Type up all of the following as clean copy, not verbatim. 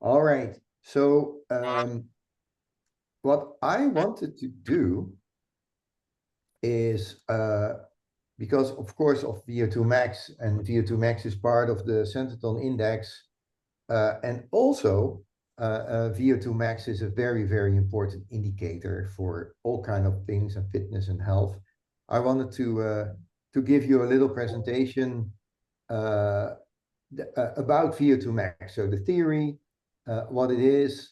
All right. So what I wanted to do is, because of course of VO2max, and VO2max is part of the Centerton Index, and also VO2max is a very, very important indicator for all kind of things and fitness and health. I wanted to give you a little presentation about VO2max. So the theory, what it is,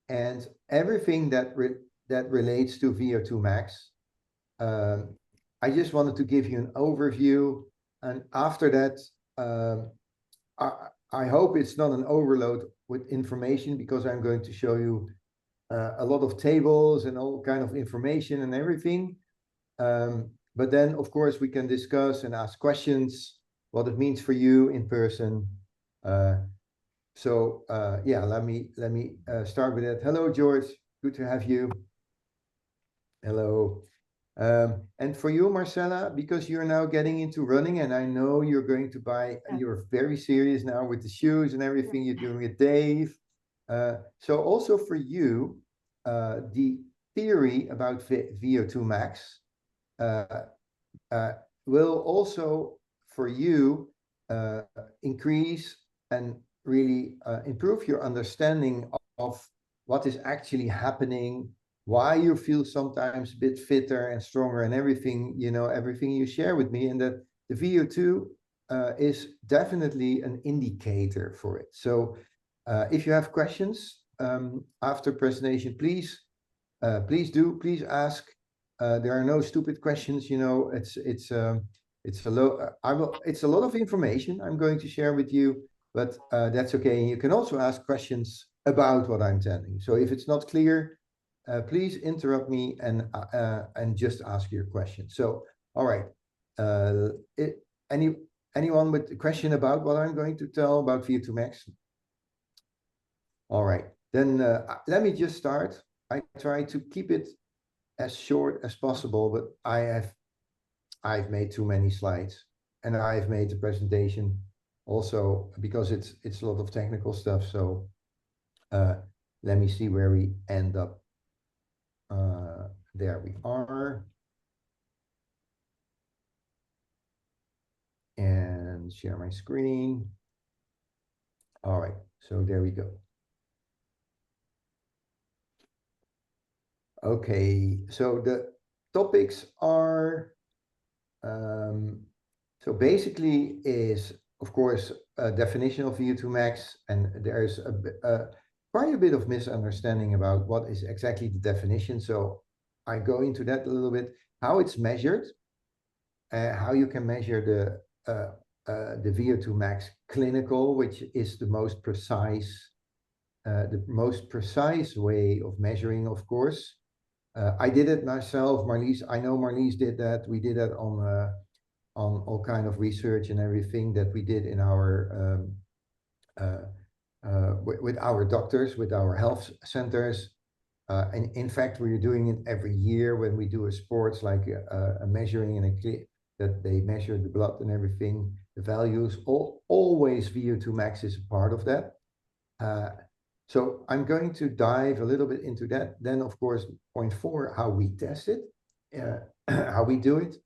and everything that relates to VO2max. I just wanted to give you an overview, and after that, I hope it's not an overload with information, because I'm going to show you a lot of tables and all kind of information and everything. But then, of course, we can discuss and ask questions, what it means for you in person. Yeah, let me start with that. Hello, George. Good to have you. Hello. And for you, Marcella, because you're now getting into running, and I know you're going to buy, you're very serious now with the shoes and everything you're doing with Dave. So also for you, the theory about VO2max will also for you increase and really improve your understanding of what is actually happening, why you feel sometimes a bit fitter and stronger, and everything, you know, everything you share with me, and that the VO2 is definitely an indicator for it. So if you have questions after presentation, please ask. There are no stupid questions, you know. It's a lot of information I'm going to share with you, but that's okay. You can also ask questions about what I'm telling. So if it's not clear, please interrupt me and just ask your question. So, all right. Anyone with a question about what I'm going to tell about VO2max? All right. Then let me just start. I try to keep it as short as possible, but I've made too many slides, and I've made the presentation also because it's a lot of technical stuff. So let me see where we end up. There we are. And share my screen. All right, so there we go. Okay, so the topics are, so basically is, of course, a definition of VO2max, and there's quite a bit of misunderstanding about what is exactly the definition. So I go into that a little bit, how it's measured, how you can measure the VO2max clinical, which is the most precise way of measuring, of course. I did it myself, Marlies. I know Marlies did that. We did that on all kind of research and everything that we did in our with our doctors, with our health centers. And in fact, we're doing it every year when we do a sports, like a measuring and that they measure the blood and everything, the values. Always VO2max is a part of that. So I'm going to dive a little bit into that. Then, of course, point 4, how we test it, how we do it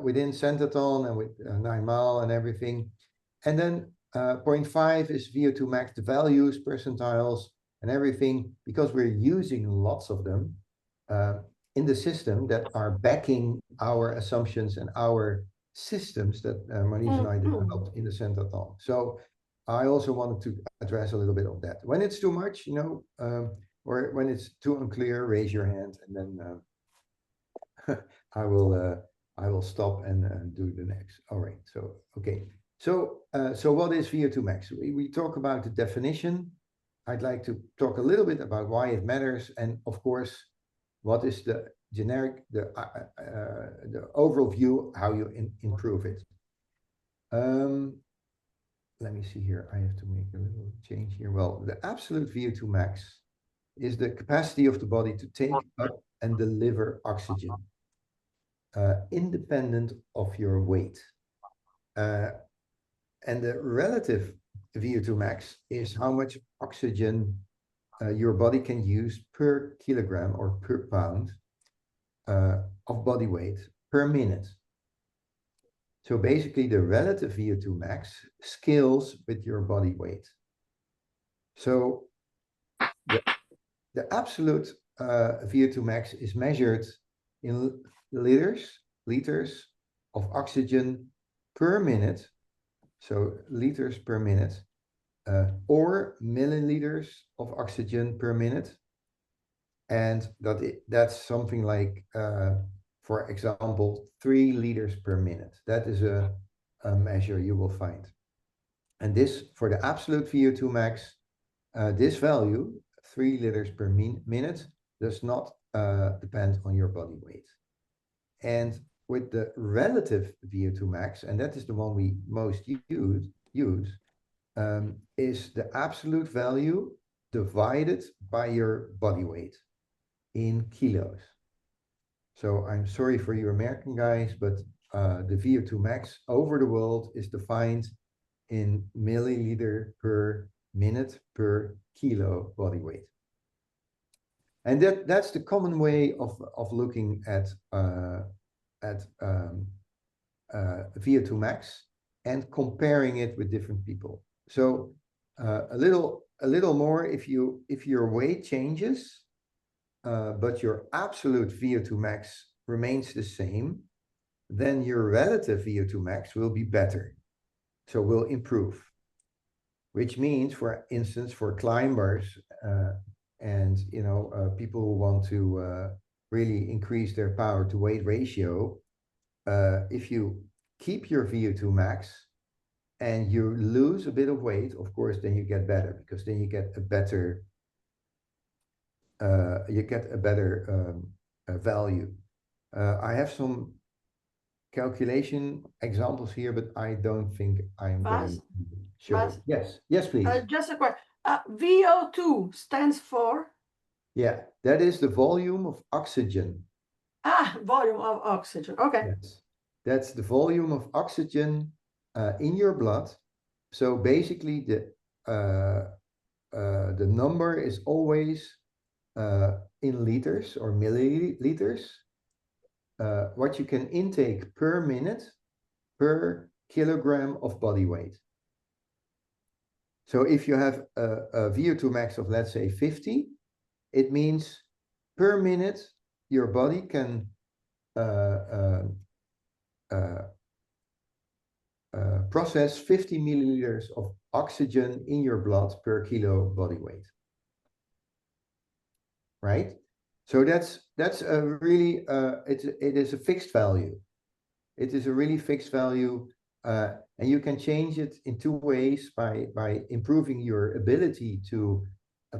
within Centerton and with 9 Mile and everything. And then point 5 is VO2max, the values, percentiles, and everything, because we're using lots of them in the system that are backing our assumptions and our systems that Marlies and I developed in the Centerton. So I also wanted to address a little bit of that. When it's too much, you know, or when it's too unclear, raise your hand, and then I will stop and do the next. All right. So okay. So what is VO2max? We talk about the definition. I'd like to talk a little bit about why it matters, and of course, what is the generic, the overall view, how you improve it. Let me see here. I have to make a little change here. Well, the absolute VO2max is the capacity of the body to take up and deliver oxygen, independent of your weight. And the relative VO2 max is how much oxygen your body can use per kilogram or per pound of body weight per minute. So basically the relative VO2 max scales with your body weight. So the absolute VO2 max is measured in liters of oxygen per minute. So liters per minute, or milliliters of oxygen per minute. And that's something like, for example, 3 liters per minute. That is a measure you will find. And this, for the absolute VO2 max, this value, 3 liters per minute, does not depend on your body weight. And with the relative VO2 max, and that is the one we most use, is the absolute value divided by your body weight in kilos. So I'm sorry for you American guys, but the VO2 max over the world is defined in milliliter per minute per kilo body weight. And that's the common way of looking at VO2 max and comparing it with different people. So a little more, if your weight changes, but your absolute VO2 max remains the same, then your relative VO2 max will be better. So will improve, which means, for instance, for climbers and people who want to really increase their power to weight ratio, if you keep your VO2 max and you lose a bit of weight, of course, then you get better, because then you get a better value. I have some calculation examples here, but I don't think I'm going to show it. Yes, please. Just a question. VO2 stands for? Yeah, that is the volume of oxygen. Volume of oxygen. Okay. Yes, that's the volume of oxygen in your blood. So basically, the number is always in liters or milliliters. What you can intake per minute per kilogram of body weight. So if you have a VO2 max of, let's say, 50, it means per minute your body can process 50 milliliters of oxygen in your blood per kilo body weight. Right? So that's a really it is a fixed value. It is a really fixed value, and you can change it in two ways: by improving your ability to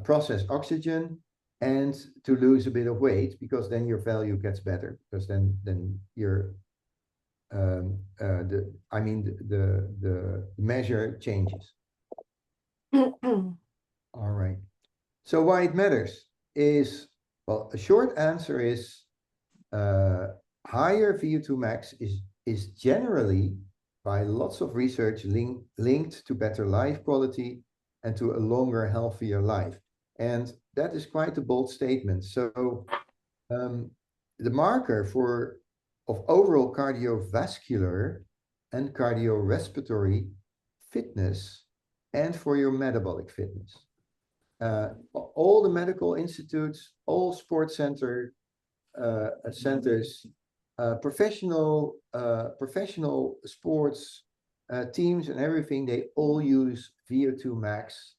process oxygen and to lose a bit of weight, because then your value gets better, because then your the measure changes. All right. So why it matters is, well, a short answer is higher VO2 max is generally, by lots of research, linked to better life quality and to a longer, healthier life. And that is quite a bold statement. So the marker of overall cardiovascular and cardiorespiratory fitness, and for your metabolic fitness. All the medical institutes, all sports centers, professional sports teams and everything, they all use VO2 max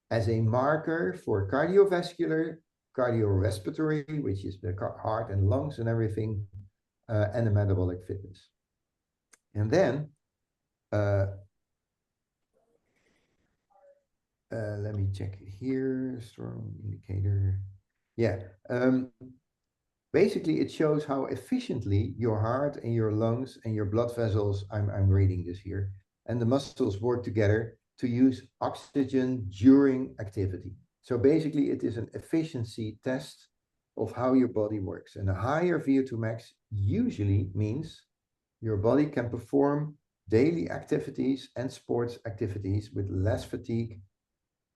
as a marker for cardiovascular, cardiorespiratory, which is the heart and lungs and everything, and the metabolic fitness. And then let me check it here. Strong indicator. Yeah. Basically, it shows how efficiently your heart and your lungs and your blood vessels, I'm reading this here, and the muscles work together to use oxygen during activity. So basically, it is an efficiency test of how your body works. And a higher VO2 max usually means your body can perform daily activities and sports activities with less fatigue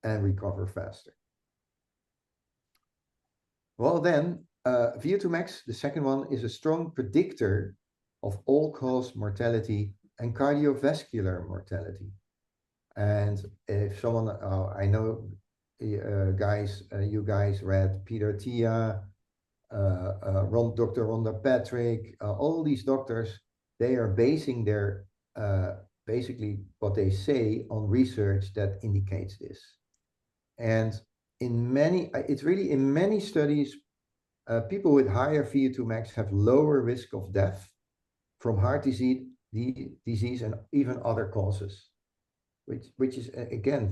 and recover faster. Well, then, VO2max, the second one, is a strong predictor of all-cause mortality and cardiovascular mortality. And if someone, I know, you guys read Peter Tia, Dr. Rhonda Patrick, all these doctors, they are basing their, basically what they say on research that indicates this. And it's really in many studies, people with higher VO2max have lower risk of death from heart disease and even other causes, which is again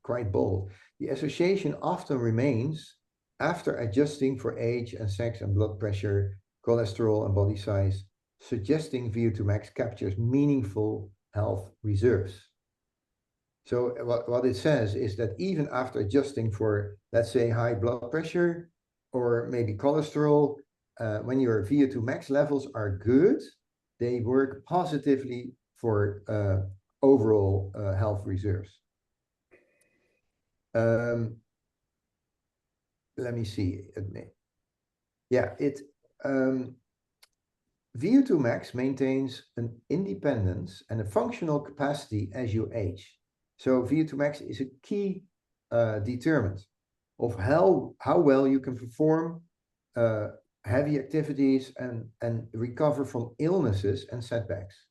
quite bold. The association often remains after adjusting for age and sex and blood pressure, cholesterol and body size, suggesting VO2max captures meaningful health reserves. So what it says is that even after adjusting for, let's say, high blood pressure or maybe cholesterol, when your VO2max levels are good, they work positively for overall health reserves. Let me see. Yeah, VO2max maintains an independence and a functional capacity as you age. So VO2max is a key determinant of how well you can perform heavy activities and recover from illnesses and setbacks.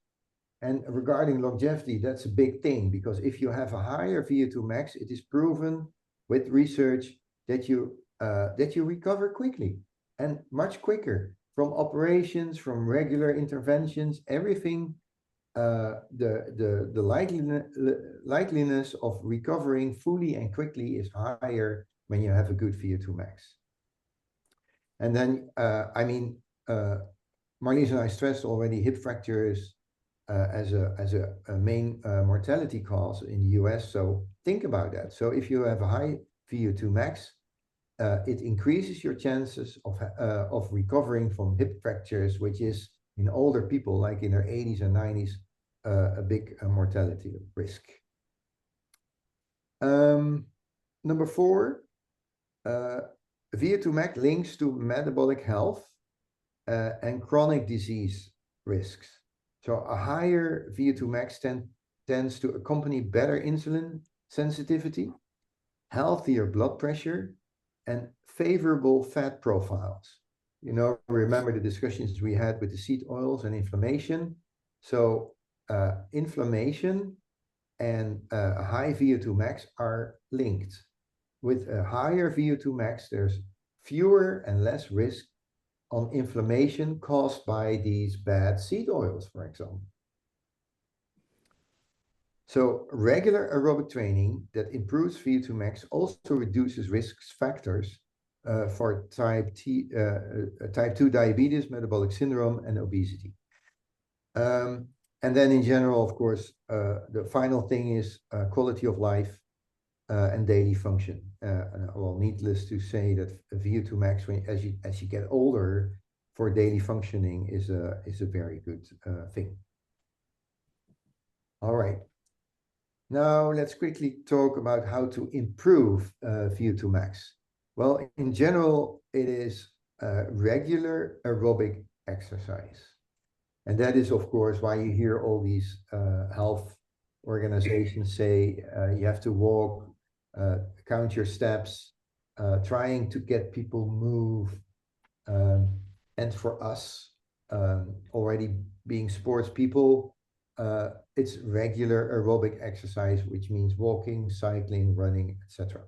And regarding longevity, that's a big thing, because if you have a higher VO2max, it is proven with research that you recover quickly and much quicker from operations, from regular interventions, everything. The likeliness of recovering fully and quickly is higher when you have a good VO2max. And then, Marlies and I stressed already hip fractures as a main mortality cause in the US. So think about that. So if you have a high VO2max, it increases your chances of recovering from hip fractures, which is in older people, like in their 80s and 90s, a big mortality risk. Number 4, VO2max links to metabolic health and chronic disease risks. So a higher VO2max tends to accompany better insulin sensitivity, healthier blood pressure, and favorable fat profiles. You know, remember the discussions we had with the seed oils and inflammation. So inflammation and a high VO2max are linked. With a higher VO2max, there's fewer and less risk on inflammation caused by these bad seed oils, for example. So regular aerobic training that improves VO2max also reduces risk factors for type 2 diabetes, metabolic syndrome, and obesity. And then in general, of course, the final thing is quality of life and daily function. Well, needless to say that VO2max, as you get older, for daily functioning is a very good thing. All right. Now let's quickly talk about how to improve VO2max. Well, in general, it is regular aerobic exercise. And that is, of course, why you hear all these health organizations say you have to walk, count your steps, trying to get people move. And for us, already being sports people, it's regular aerobic exercise, which means walking, cycling, running, etc.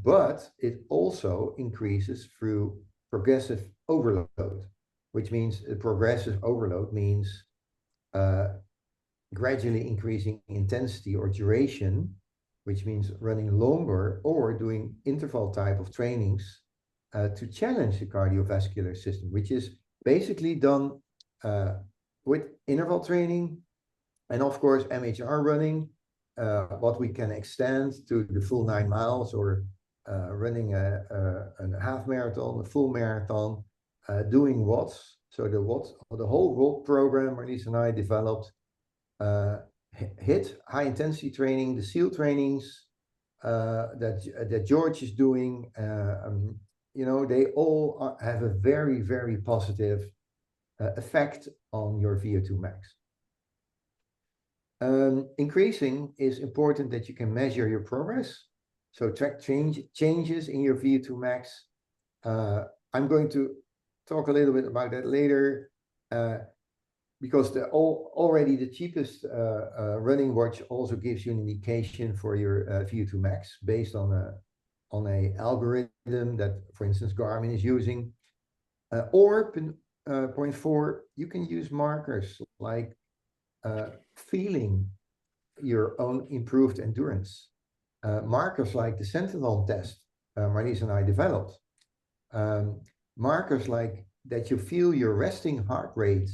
But it also increases through progressive overload, which means progressive overload means gradually increasing intensity or duration, which means running longer or doing interval type of trainings to challenge the cardiovascular system, which is basically done with interval training and, of course, MHR running, what we can extend to the full 9 miles or running a half marathon, a full marathon, doing watts. So the whole WOT program Marlies and I developed HIIT, high intensity training, the SEAL trainings that George is doing, they all have a very, very positive effect on your VO2 max. Increasing is important that you can measure your progress. So track changes in your VO2 max. I'm going to talk a little bit about that later, because already the cheapest running watch also gives you an indication for your VO2 max based on a algorithm that, for instance, Garmin is using. Or point 4, you can use markers like feeling your own improved endurance. Markers like the Sentinel test Marlies and I developed. Markers like that you feel your resting heart rate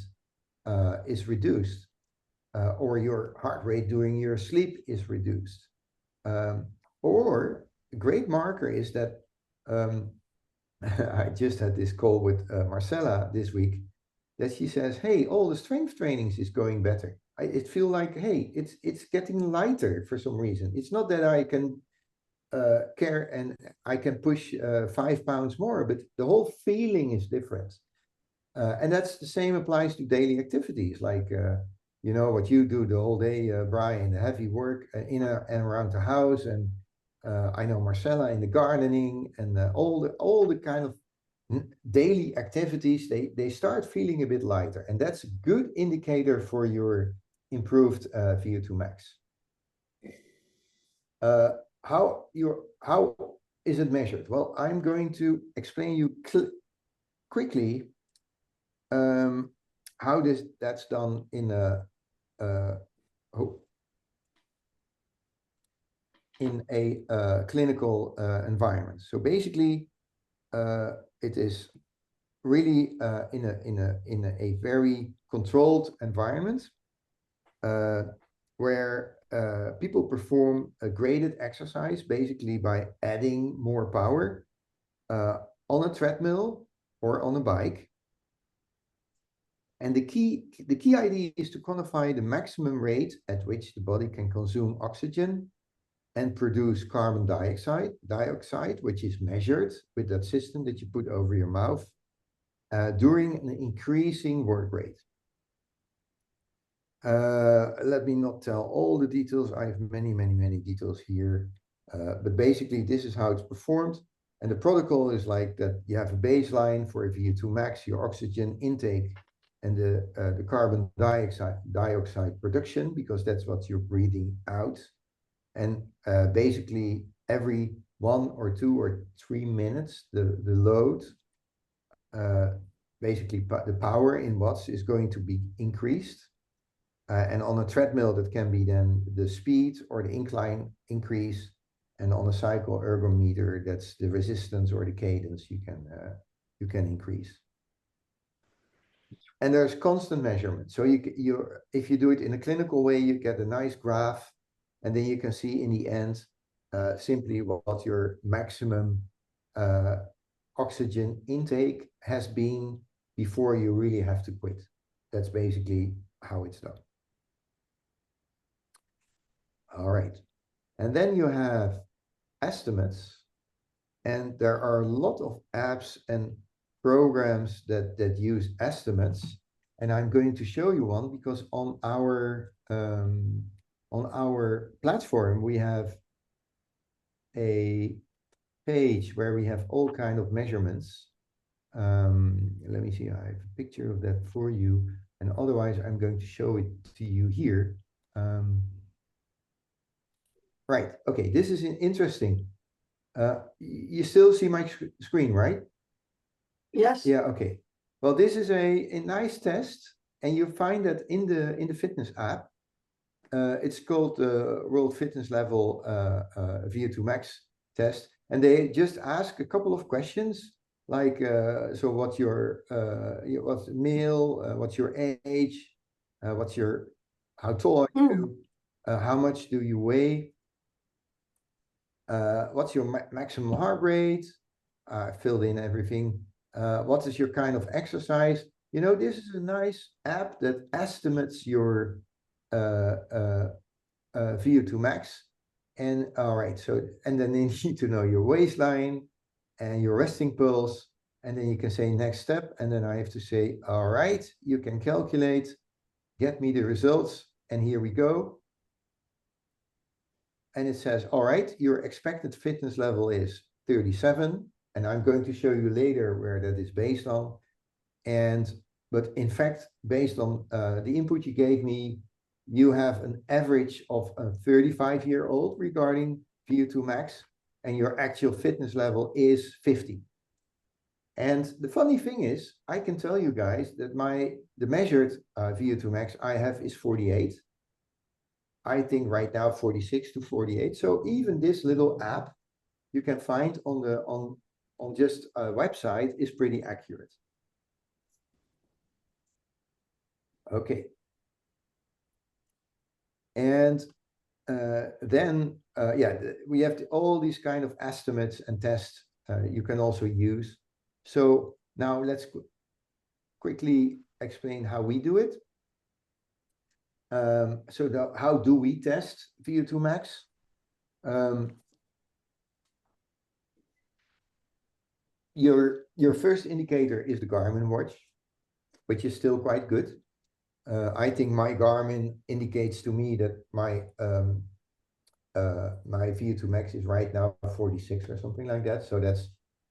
is reduced, or your heart rate during your sleep is reduced. Or a great marker is that I just had this call with Marcella this week, that she says, hey, all the strength trainings is going better. It feel like, hey, it's getting lighter for some reason. It's not that I can care and I can push 5 pounds more, but the whole feeling is different. And that's the same applies to daily activities, like what you do the whole day, Brian, the heavy work in and around the house, and I know Marcella in the gardening, and all the kind of daily activities, they start feeling a bit lighter, and that's a good indicator for your improved VO2 max. How is it measured? Well, I'm going to explain you quickly how that's done in a clinical environment. So basically, it is really in a very controlled environment where people perform a graded exercise, basically by adding more power on a treadmill or on a bike. And the key idea is to quantify the maximum rate at which the body can consume oxygen and produce carbon dioxide, which is measured with that system that you put over your mouth during an increasing work rate. Let me not tell all the details. I have many details here. But basically, this is how it's performed. And the protocol is like that: you have a baseline for a VO2 max, your oxygen intake, and the carbon dioxide production, because that's what you're breathing out. And basically, every 1 or 2 or 3 minutes, the load, basically the power in watts is going to be increased. And on a treadmill, that can be then the speed or the incline increase. And on a cycle ergometer, that's the resistance or the cadence you can increase. And there's constant measurement. So if you do it in a clinical way, you get a nice graph, and then you can see in the end simply what your maximum oxygen intake has been before you really have to quit. That's basically how it's done. All right. And then you have estimates, and there are a lot of apps and programs that use estimates. And I'm going to show you one, because on our platform, we have a page where we have all kind of measurements. Let me see, I have a picture of that for you. And otherwise, I'm going to show it to you here. Right, okay, this is interesting. You still see my screen, right? Yes. Yeah, okay. Well, this is a nice test, and you find that in the fitness app. It's called the World Fitness Level VO2MAX test, and they just ask a couple of questions like, so what's what's male, what's your age, how tall are you, how much do you weigh, what's your maximum heart rate, filled in everything, what is your kind of exercise. This is a nice app that estimates your VO2MAX. And all right, so, and then you need to know your waistline and your resting pulse. And then you can say next step. And then I have to say, all right, you can calculate, get me the results. And here we go. And it says, all right, your expected fitness level is 37. And I'm going to show you later where that is based on. But in fact, based on the input you gave me, you have an average of a 35-year-old regarding VO2MAX, and your actual fitness level is 50. And the funny thing is, I can tell you guys that the measured VO2MAX I have is 48. I think right now 46 to 48. So even this little app you can find on just a website is pretty accurate. Okay. And then, we have all these kind of estimates and tests you can also use. So now let's quickly explain how we do it. How do we test VO2MAX? Your first indicator is the Garmin watch, which is still quite good. I think my Garmin indicates to me that my VO2MAX is right now 46 or something like that. So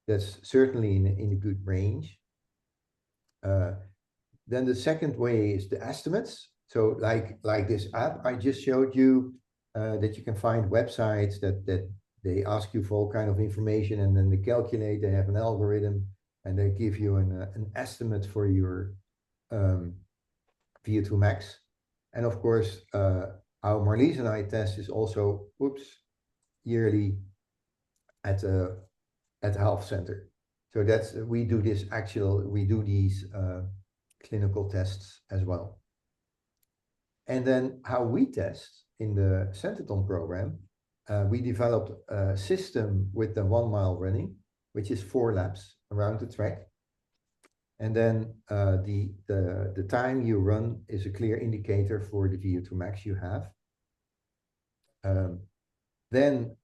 that's certainly in a good range. Then the second way is the estimates. So like this app I just showed you, that you can find websites that they ask you for all kind of information, and then they calculate. They have an algorithm, and they give you an estimate for your VO2MAX. And of course, how Marlies and I test is also, yearly at the health center. So we do these clinical tests as well. And then how we test in the Centerton program, we developed a system with the 1 mile running, which is 4 laps around the track. And then the time you run is a clear indicator for the VO2MAX you have. Then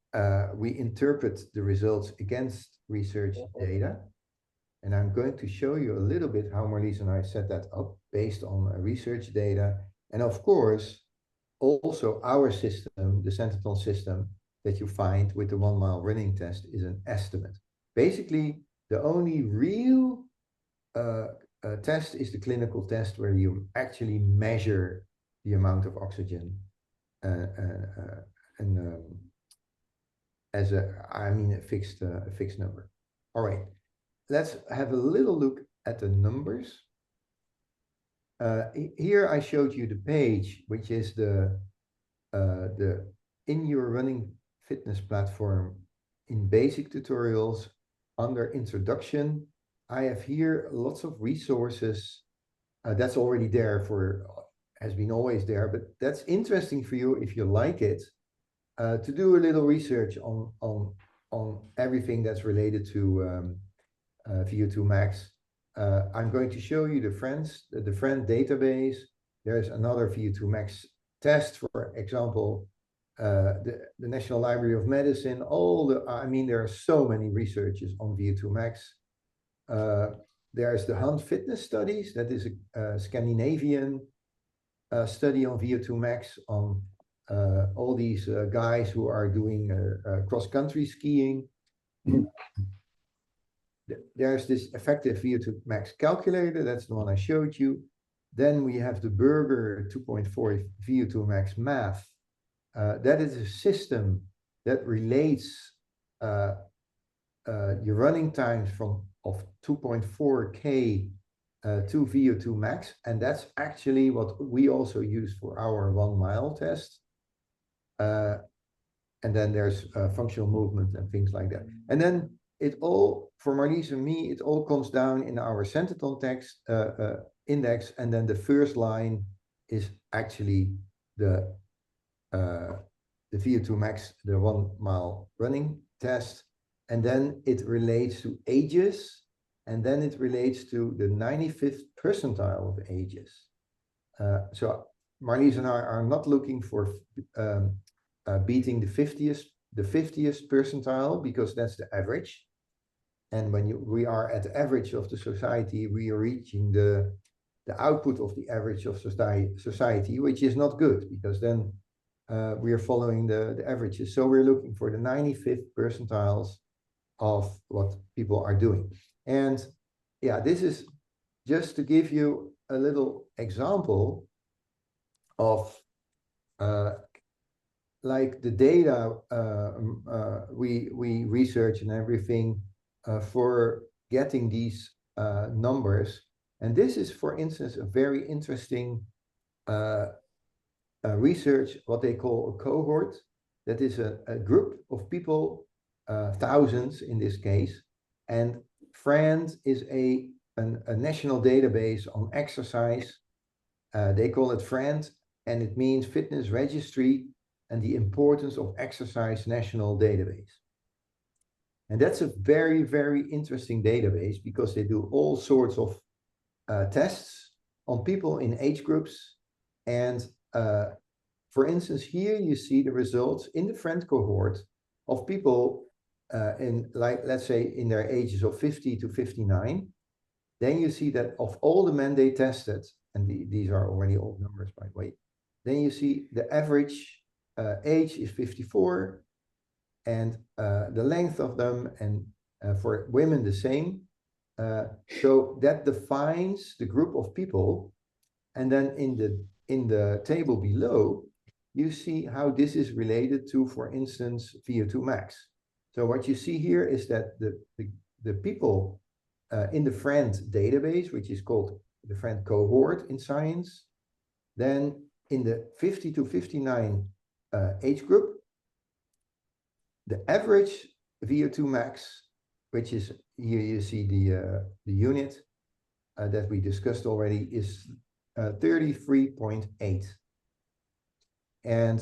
we interpret the results against research data. And I'm going to show you a little bit how Marlies and I set that up based on research data. And of course, also our system, the Centerton system that you find with the 1 mile running test, is an estimate. Basically, the only real test is the clinical test, where you actually measure the amount of oxygen as a fixed number. All right, let's have a little look at the numbers. Here I showed you the page, which is the in your running fitness platform in basic tutorials. Under introduction, I have here lots of resources that's already there has been always there, but that's interesting for you if you like it, to do a little research on everything that's related to VO2MAX. I'm going to show you the friend database. There's another VO2MAX test, for example, the National Library of Medicine. There are so many researches on VO2MAX. There's the Hunt Fitness Studies. That is a Scandinavian study on VO2MAX on all these guys who are doing cross-country skiing. There's this effective VO2MAX calculator. That's the one I showed you. Then we have the Berger 2.4 VO2MAX math. That is a system that relates your running times of 2.4K to VO2MAX, and that's actually what we also use for our 1 mile test. And then there's functional movement and things like that. And then for Marlies and me, it all comes down in our Centerton text index, and then the first line is actually the VO2MAX, the 1 mile running test, and then it relates to ages, and then it relates to the 95th percentile of ages. So Marlies and I are not looking for beating the 50th percentile, because that's the average. And when we are at the average of the society, we are reaching the output of the average of society, which is not good, because then we are following the averages. So we're looking for the 95th percentiles of what people are doing. And yeah, this is just to give you a little example of like the data we research and everything for getting these numbers. And this is, for instance, a very interesting research, what they call a cohort. That is a group of people, thousands in this case. And FRAND is a national database on exercise. They call it FRAND, and it means Fitness Registry and the Importance of Exercise National Database. And that's a very, very interesting database, because they do all sorts of tests on people in age groups. And for instance, here you see the results in the FRAND cohort of people in, like, let's say, in their ages of 50 to 59. Then you see that of all the men they tested, and these are already old numbers, by the way, then you see the average age is 54, and the length of them, and for women the same. So that defines the group of people. And then in the table below, you see how this is related to, for instance, VO2MAX. So what you see here is that the people in the FRAND database, which is called the FRAND cohort in science, then in the 50 to 59 age group, the average VO2MAX, which is here you see the unit that we discussed already, is 33.8. And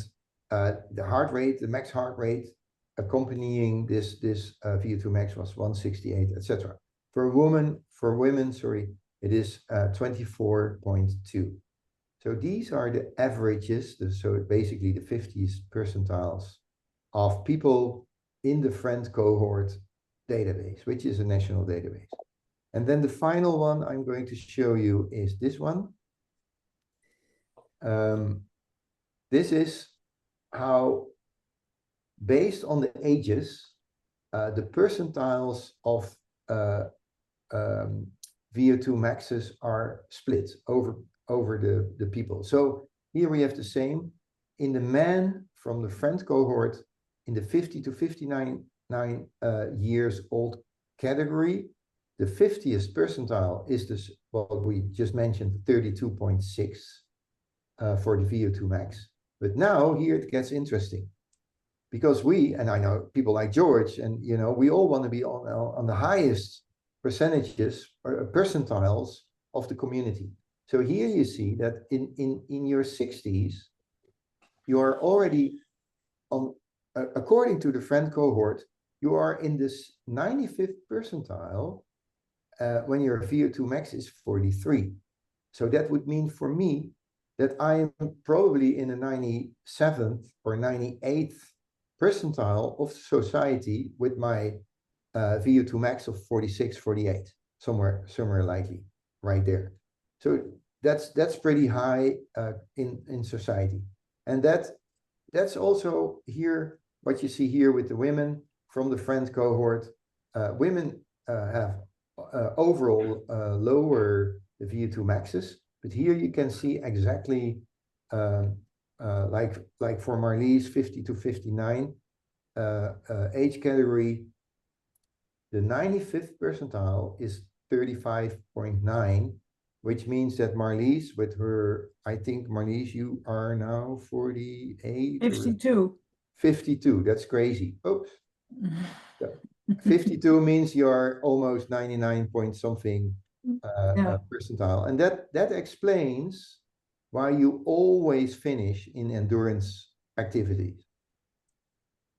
the heart rate, the max heart rate accompanying this VO2MAX was 168, etc. For women, sorry, it is 24.2. So these are the averages, so basically the 50th percentiles of people in the FRAND cohort database, which is a national database. And then the final one I'm going to show you is this one. This is how, based on the ages, the percentiles of VO2MAXs are split over the people. So here we have the same. In the men from the FRAND cohort, in the 50 to 59 years old category, the 50th percentile is this, what we just mentioned, 32.6 for the VO2MAX. But now here it gets interesting, because we, and I know people like George, and you know, we all want to be on the highest percentages or percentiles of the community. So here you see that in your 60s, you are already on, according to the FRAND cohort, you are in this 95th percentile when your VO2MAX is 43. So that would mean for me that I am probably in the 97th or 98th percentile of society with my VO2MAX of 46, 48, somewhere likely right there. So that's pretty high in society. And that's also here, what you see here with the women from the FRAND cohort. Women have overall lower the VO2MAXs, but here you can see exactly like for Marlies 50 to 59 age category, the 95th percentile is 35.9, which means that Marlies, with her, I think Marlies, you are now 48? 52. 52, that's crazy. Oops. 52 means you're almost 99 point something percentile. And that explains why you always finish in endurance activities.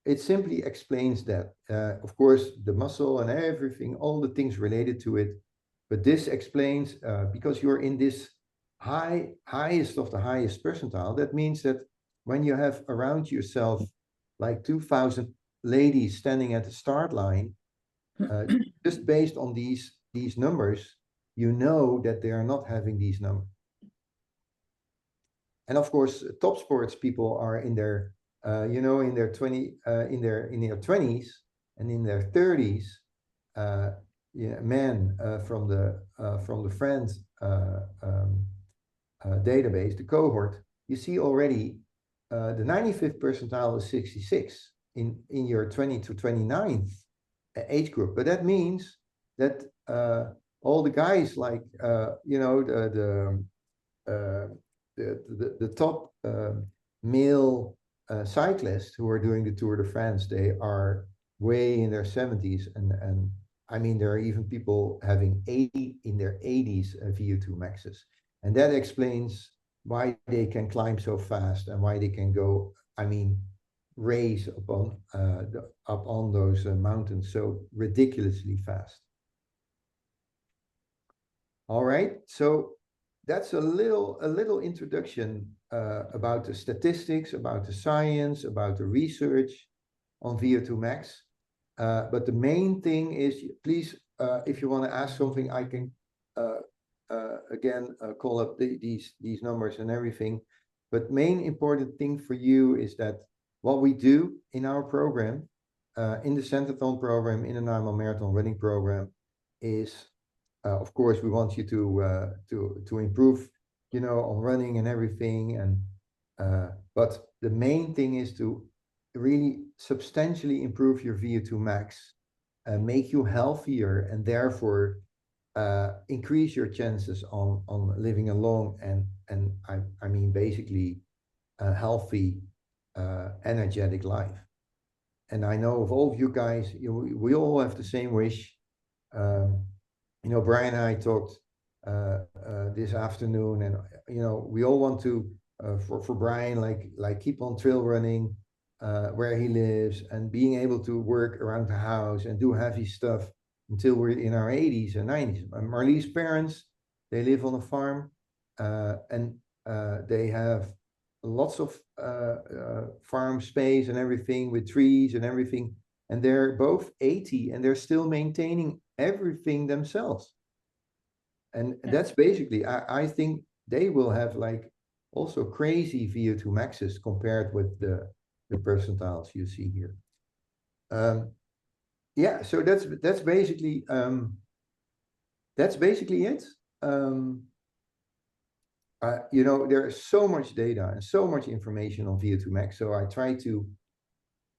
It simply explains that. Of course, the muscle and everything, all the things related to it. But this explains, because you're in this highest of the highest percentile, that means that when you have around yourself like 2,000 ladies standing at the start line, just based on these numbers, you know that they are not having these numbers. And of course, top sports people are in their, in their 20s and in their 30s. Men from the friends database, the cohort, you see already the 95th percentile is 66 in your 20 to 29th age group. But that means that all the guys like the top male cyclists who are doing the Tour de France, they are way in their 70s, and I mean there are even people having 80 in their 80s VO2 maxes, and that explains why they can climb so fast and why they can go, I mean, race up on those mountains so ridiculously fast. All right, so that's a little introduction about the statistics, about the science, about the research on VO2max. But the main thing is, please, if you want to ask something, I can again call up these numbers and everything. But main important thing for you is that what we do in our program, in the Centrathon program, in the Ironman Marathon running program, is of course we want you to improve, on running and everything. And but the main thing is to really substantially improve your VO2max, make you healthier, and therefore increase your chances on living a long and I mean basically a healthy, energetic life. And I know of all of you guys, we all have the same wish. Brian and I talked this afternoon, and we all want to for Brian like keep on trail running where he lives, and being able to work around the house and do heavy stuff until we're in our 80s and 90s. Marlies' parents, they live on a farm, and they have lots of farm space and everything with trees and everything. And they're both 80 and they're still maintaining everything themselves. And that's basically, I think they will have like also crazy VO2 maxes compared with the percentiles you see here. Yeah, so that's basically it. There's so much data and so much information on VO2 max, so I try to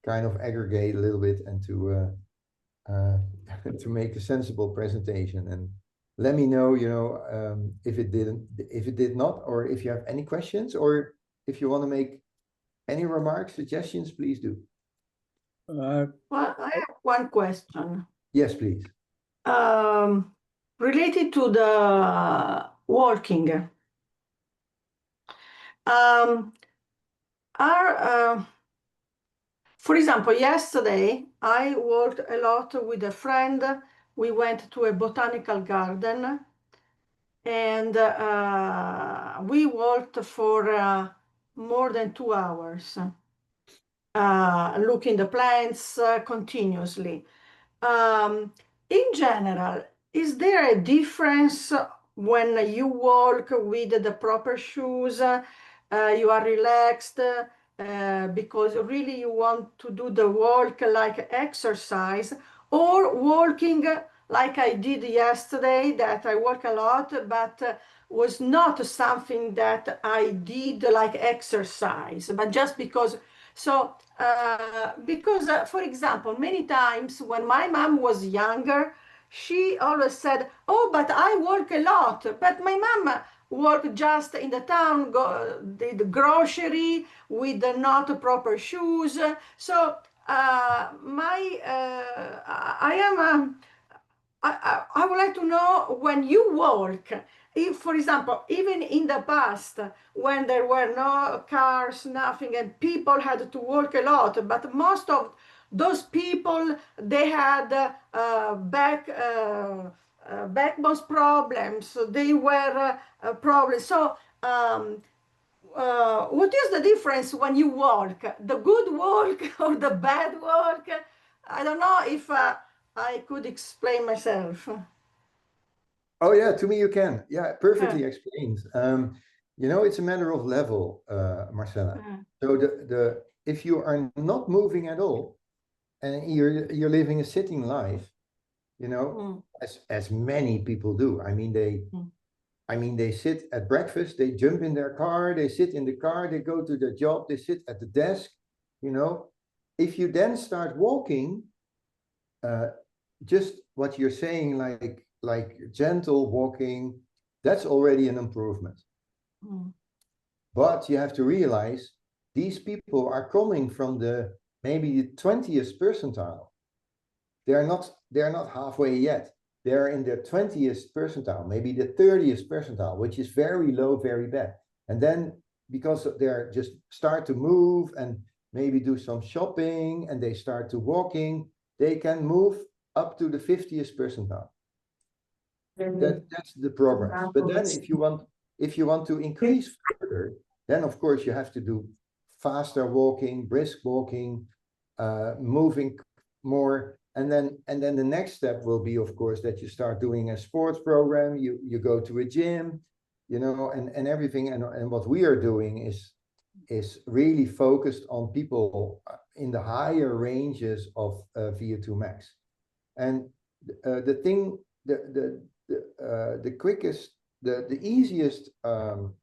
kind of aggregate a little bit and to to make a sensible presentation. And let me know, if it did not, or if you have any questions, or if you want to make any remarks, suggestions, please do. Well, I have one question. Yes, please. Related to the walking. For example, yesterday I walked a lot with a friend. We went to a botanical garden, and we walked for more than 2 hours, looking the plants continuously. In general, is there a difference when you walk with the proper shoes? You are relaxed because really you want to do the walk like exercise, or walking like I did yesterday, that I walk a lot, but was not something that I did like exercise, but just because. So, because, for example, many times when my mom was younger, she always said, "Oh, but I walk a lot." But my mom worked just in the town, did grocery with not proper shoes. So, I would like to know, when you walk, if, for example, even in the past, when there were no cars, nothing, and people had to walk a lot, but most of those people, they had back backbone problems, they were problems. So what is the difference when you walk? The good walk or the bad walk? I don't know if I could explain myself. Oh yeah, to me you can. Yeah, perfectly explained. It's a matter of level, Marcella. So the if you are not moving at all and you're living a sitting life, as many people do. They sit at breakfast, they jump in their car, they sit in the car, they go to their job, they sit at the desk. If you then start walking, just what you're saying, like gentle walking, that's already an improvement. But you have to realize these people are coming from maybe the 20th percentile. They're not halfway yet. They're in their 20th percentile, maybe the 30th percentile, which is very low, very bad. And then because they're just start to move and maybe do some shopping and they start to walking, they can move up to the 50th percentile. That's the progress. But then if you want to increase further, then of course you have to do faster walking, brisk walking, moving more. And then the next step will be, of course, that you start doing a sports program, you go to a gym, and everything. And what we are doing is really focused on people in the higher ranges of VO2MAX. And the quickest, the easiest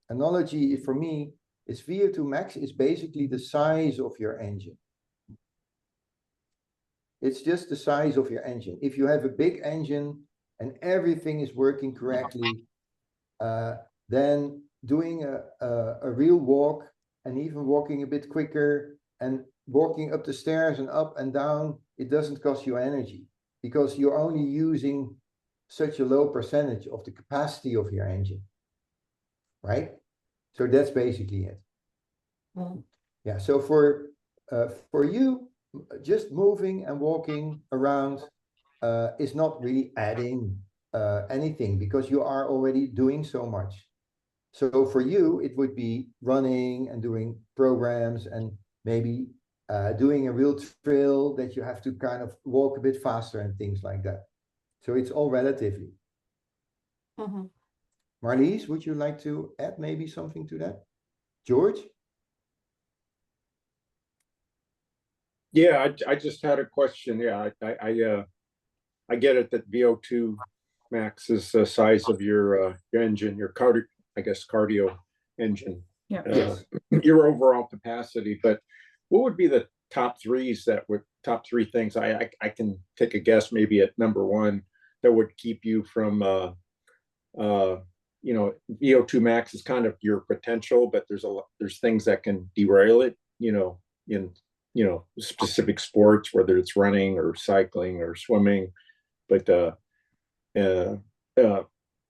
analogy for me is VO2MAX is basically the size of your engine. It's just the size of your engine. If you have a big engine and everything is working correctly, then doing a real walk and even walking a bit quicker and walking up the stairs and up and down, it doesn't cost you energy because you're only using such a low percentage of the capacity of your engine, right? So that's basically it. Yeah. So for you, just moving and walking around is not really adding anything because you are already doing so much. So for you, it would be running and doing programs and maybe doing a real trail that you have to kind of walk a bit faster and things like that. So it's all relatively. Marlies, would you like to add maybe something to that? George? Yeah, I just had a question. Yeah, I get it that VO2MAX is the size of your engine, your cardio engine. Yeah. Yes. Your overall capacity. But what would be the top three things? I can take a guess maybe at number one that would keep you from VO2MAX is kind of your potential, but there's things that can derail it, in specific sports, whether it's running or cycling or swimming. But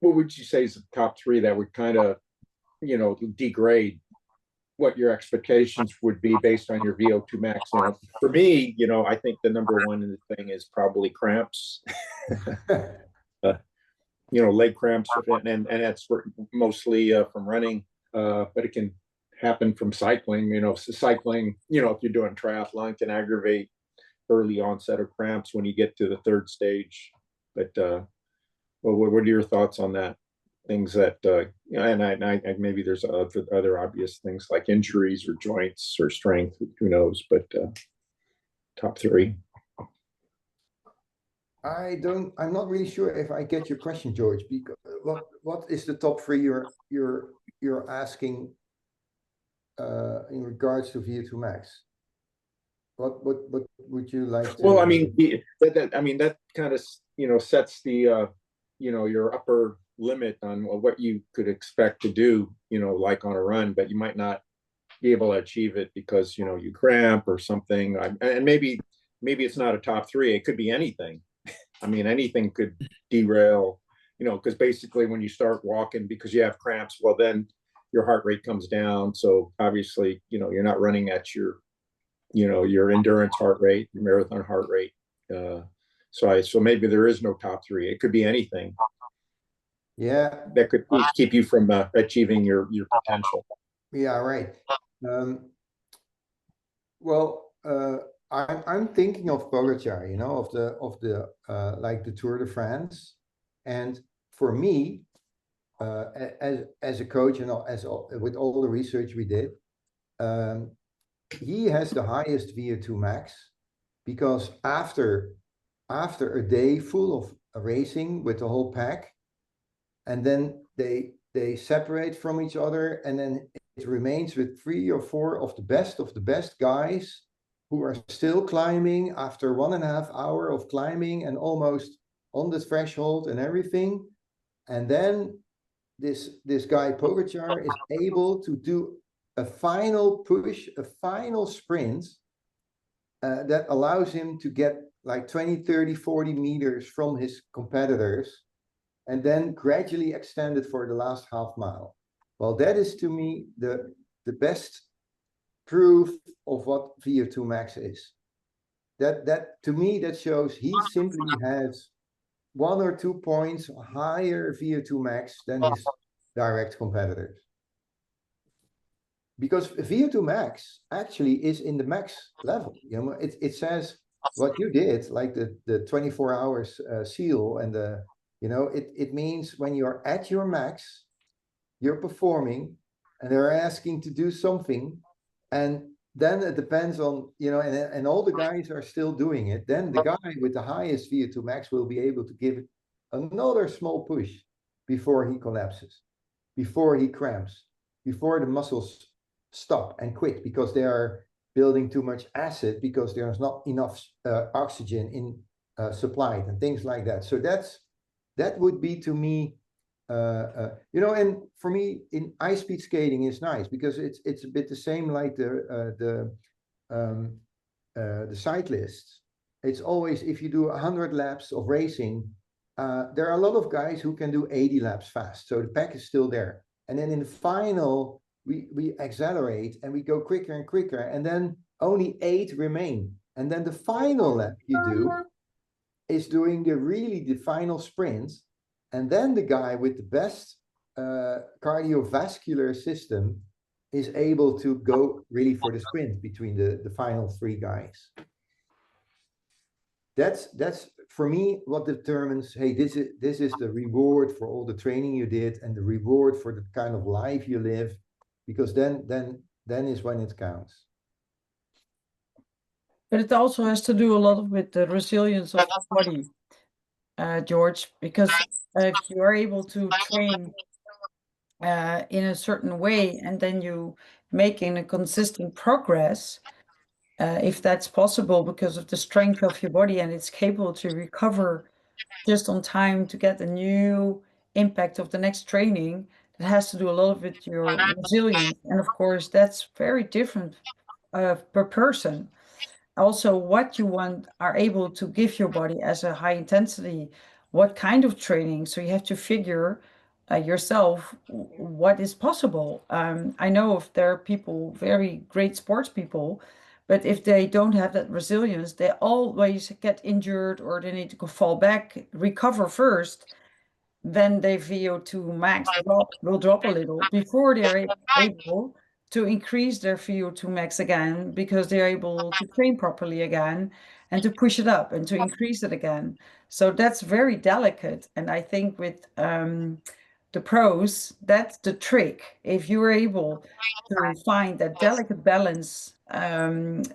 what would you say is the top three that would kind of, degrade what your expectations would be based on your VO2MAX? For me, I think the number one thing is probably cramps. Leg cramps, and that's mostly from running, but it can happen from cycling. Cycling, if you're doing triathlon, can aggravate early onset of cramps when you get to the third stage. But what are your thoughts on that? Things that, and I maybe there's other obvious things like injuries or joints or strength, who knows, but top three. I'm not really sure if I get your question, George, because what is the top three you're asking in regards to VO2MAX? What would you like to? Well, that kind of sets the your upper limit on what you could expect to do, like on a run, but you might not be able to achieve it because you cramp or something. And maybe it's not a top three. It could be anything. Anything could derail, because basically when you start walking because you have cramps, well, then your heart rate comes down. So obviously, you're not running at your endurance heart rate, your marathon heart rate. So maybe there is no top three. It could be anything Yeah, that could keep you from achieving your potential. yeah, right. Well, I'm thinking of Pogacar, you know, of the like the Tour de France, and for me, as a coach and with all the research we did, he has the highest VO2 max because after a day full of racing with the whole pack, and then they separate from each other, and then it remains with 3 or 4 of the best guys who are still climbing after 1.5 hours of climbing and almost on the threshold and everything. And then this guy Pogacar is able to do a final push, a final sprint that allows him to get like 20, 30, 40 meters from his competitors, and then gradually extend it for the last half mile. Well, that is to me the best proof of what VO2 max is. That to me, that shows he simply has 1 or 2 points higher VO2 max than his direct competitors. Because VO2 max actually is in the max level. You know, it says what you did, like the 24 hours seal, and the, you know, it means when you're at your max, you're performing, and they're asking to do something, and then it depends on, you know, and all the guys are still doing it. Then the guy with the highest VO2 max will be able to give it another small push before he collapses, before he cramps, before the muscles stop and quit because they are building too much acid because there's not enough oxygen in supplied and things like that. So that would be to me, you know, and for me in ice speed skating is nice because it's a bit the same like the cyclists. It's always, if you do 100 laps of racing, there are a lot of guys who can do 80 laps fast. So the pack is still there. And then in the final, we accelerate and we go quicker and quicker. And then only 8 remain. And then the final lap you do is doing the final sprint. And then the guy with the best cardiovascular system is able to go really for the sprint between the final 3 guys. That's for me what determines, hey, this is the reward for all the training you did and the reward for the kind of life you live, because then is when it counts. But it also has to do a lot with the resilience of the body, George, because if you are able to train in a certain way and then you making a consistent progress, if that's possible because of the strength of your body and it's capable to recover just on time to get the new impact of the next training, it has to do a lot with your resilience. And of course, that's very different per person. Also, what you are able to give your body as a high intensity, what kind of training. So you have to figure yourself what is possible. I know if there are people, very great sports people, but if they don't have that resilience, they always get injured or they need to fall back, recover first. Then their VO2 max will drop a little before they're able to increase their VO2 max again, because they're able to train properly again and to push it up and to increase it again. So that's very delicate. And I think with the pros, that's the trick. If you are able to find that delicate balance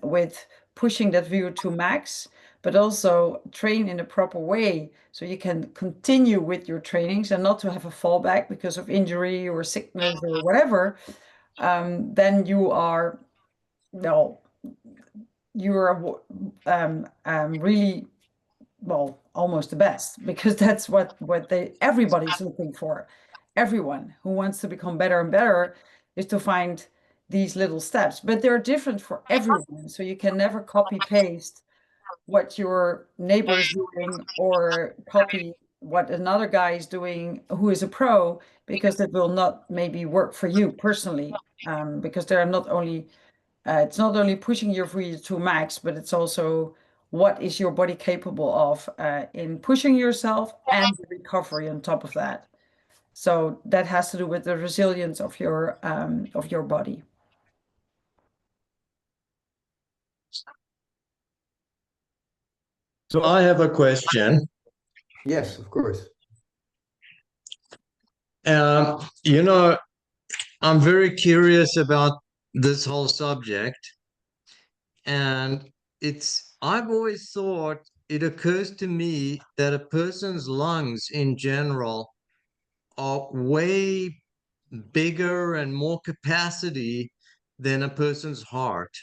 with pushing that VO2 max, but also train in a proper way so you can continue with your trainings and not to have a fallback because of injury or sickness or whatever, then you are, well, you're really, well, almost the best, because that's what everybody's looking for. Everyone who wants to become better and better is to find these little steps, but they're different for everyone. So you can never copy paste what your neighbor is doing or copy what another guy is doing who is a pro, because that will not maybe work for you personally, because they are not only it's not only pushing your VO2 max, but it's also what is your body capable of in pushing yourself and the recovery on top of that. So that has to do with the resilience of your body. So I have a question. Yes, of course. You know, I'm very curious about this whole subject, and I've always thought, it occurs to me that a person's lungs in general are way bigger and more capacity than a person's heart.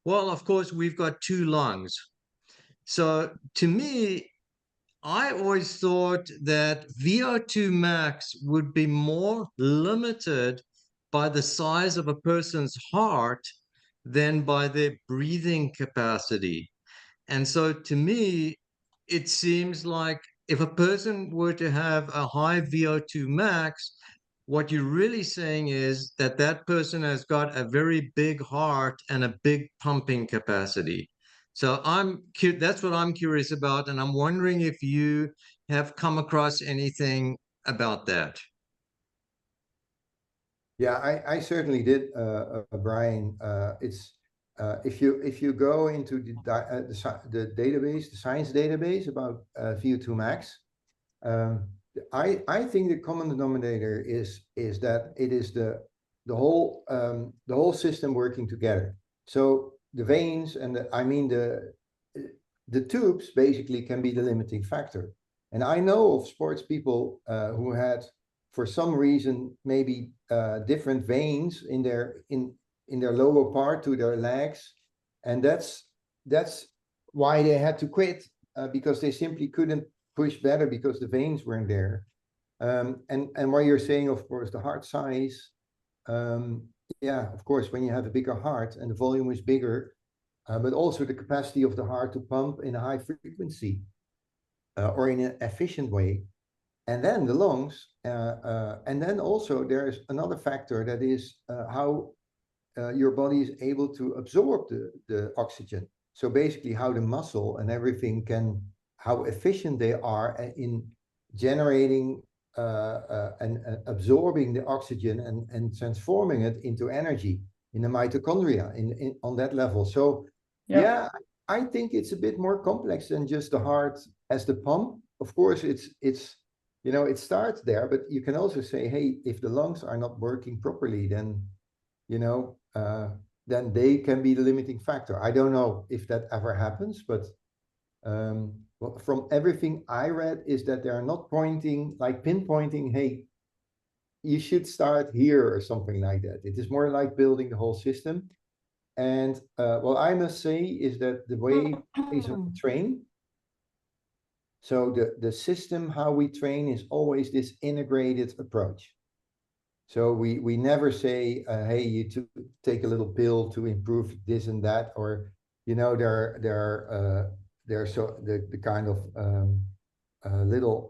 Well, of course, we've got two lungs. So to me, I always thought that VO2 max would be more limited by the size of a person's heart than by their breathing capacity. And so to me, it seems like if a person were to have a high VO2 max, what you're really saying is that that person has got a very big heart and a big pumping capacity. So that's what I'm curious about, and I'm wondering if you have come across anything about that. Yeah, I certainly did, Brian. If you go into the database, the science database about VO2 max, I think the common denominator is that it is the whole system working together. So the veins and the tubes basically can be the limiting factor. And I know of sports people who had, for some reason, maybe different veins in their lower part to their legs, and that's why they had to quit, because they simply couldn't push better because the veins weren't there. And what you're saying, of course, the heart size, yeah, of course, when you have a bigger heart and the volume is bigger, but also the capacity of the heart to pump in a high frequency or in an efficient way. And then the lungs, and then also there's another factor, that is how your body is able to absorb the oxygen. So basically how the muscle and everything how efficient they are in generating and absorbing the oxygen and transforming it into energy in the mitochondria on that level. So yeah, I think it's a bit more complex than just the heart as the pump. Of course, it's it starts there, but you can also say, hey, if the lungs are not working properly, then then they can be the limiting factor. I don't know if that ever happens, but from everything I read is that they are not pinpointing, hey, you should start here or something like that. It is more like building the whole system. And what I must say is that the way we train, so the system, how we train, is always this integrated approach. So we never say, hey, you take a little pill to improve this and that, or there's the kind of little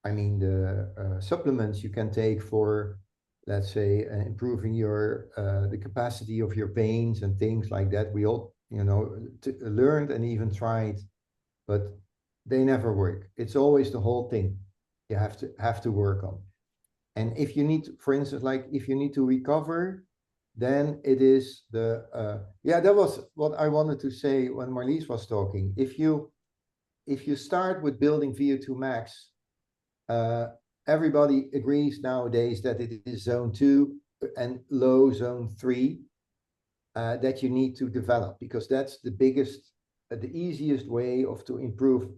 the supplements you can take for, let's say, improving the capacity of your veins and things like that. We all learned and even tried, but they never work. It's always the whole thing you have to work on. And if you need, for instance, like if you need to recover, then it is that was what I wanted to say when Marlies was talking. If you start with building VO2 max, everybody agrees nowadays that it is zone 2 and low zone 3 that you need to develop, because that's the easiest way to improve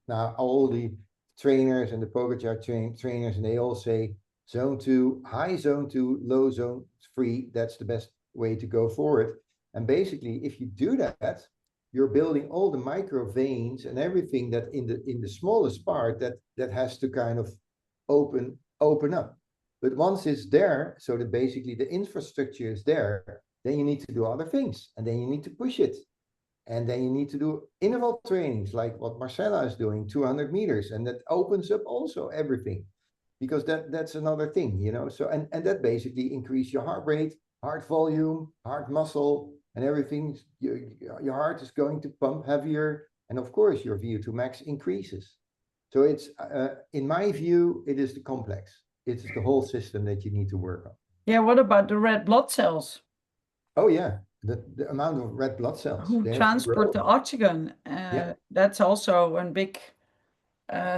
now all the trainers and the Pogacar trainers, and they all say zone 2, high zone 2, low zone 3, that's the best way to go forward. And basically, if you do that, you're building all the micro veins and everything that in the smallest part that has to kind of open up. But once it's there, so that basically the infrastructure is there, then you need to do other things, and then you need to push it. And then you need to do interval trainings like what Marcella is doing, 200 meters, and that opens up also everything, because that's another thing, So and that basically increase your heart rate, heart volume, heart muscle, and everything, your heart is going to pump heavier, and of course your VO2 max increases. So it's, in my view, it is the complex. It's the whole system that you need to work on. Yeah, what about the red blood cells Oh yeah, the amount of red blood cells. who They have to transport the grow. oxygen? Yeah. That's also a big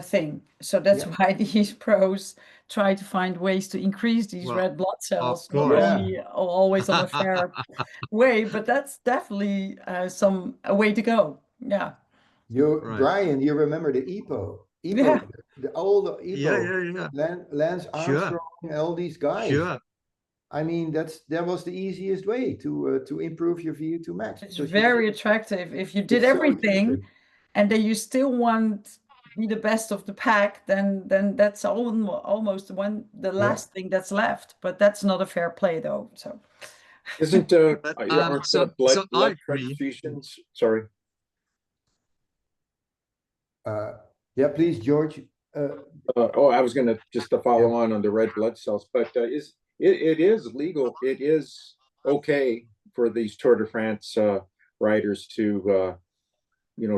thing. So that's Yeah. why these pros try to find ways to increase these Well, red blood cells, not course. only always on a fair way, but that's definitely a way to go. Yeah. Right. Brian, you remember the EPO? Yeah. The old EPO, Yeah. Lance Sure. Armstrong, all these guys. Sure. I mean, that was the easiest way to improve your VO2 max. It's because very attractive. If you did it's so everything attractive. and then you still want to be the best of the pack, then that's almost the last thing that's left. But that's not a fair play, though. So Isn't But, aren't so I blood agree. transfusions? Sorry. Yeah, please, George. Oh, I was going to just to follow on the red blood cells, but it is legal. It is okay for these Tour de France riders to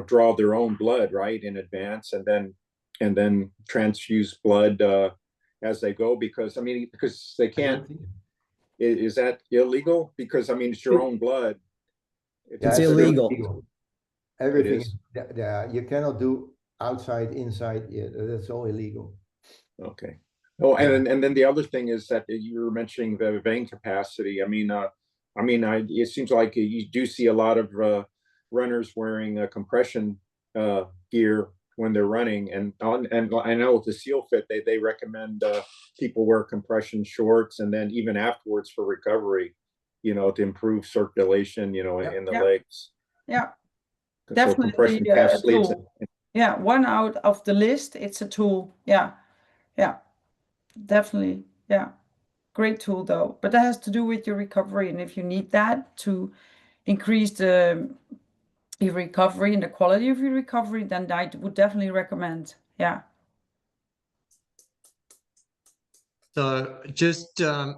draw their own blood, right, in advance, and then transfuse blood as they go, because they can't. Is that illegal? Because it's your own blood. It's illegal. Everything. It is. Yeah, you cannot do outside, inside. Yeah, that's all illegal. Okay. Oh, and then the other thing is that you were mentioning the vein capacity. It seems like you do see a lot of runners wearing compression gear when they're running, and I know with the Seal Fit they recommend people wear compression shorts, and then even afterwards for recovery, to improve circulation, in the legs. Yeah, So definitely compression a calf sleeves. tool. Yeah, one out of the list. It's a tool. Yeah, definitely. Yeah, great tool though. But that has to do with your recovery, and if you need that to increase your recovery and the quality of your recovery, then I would definitely recommend. Yeah. So just to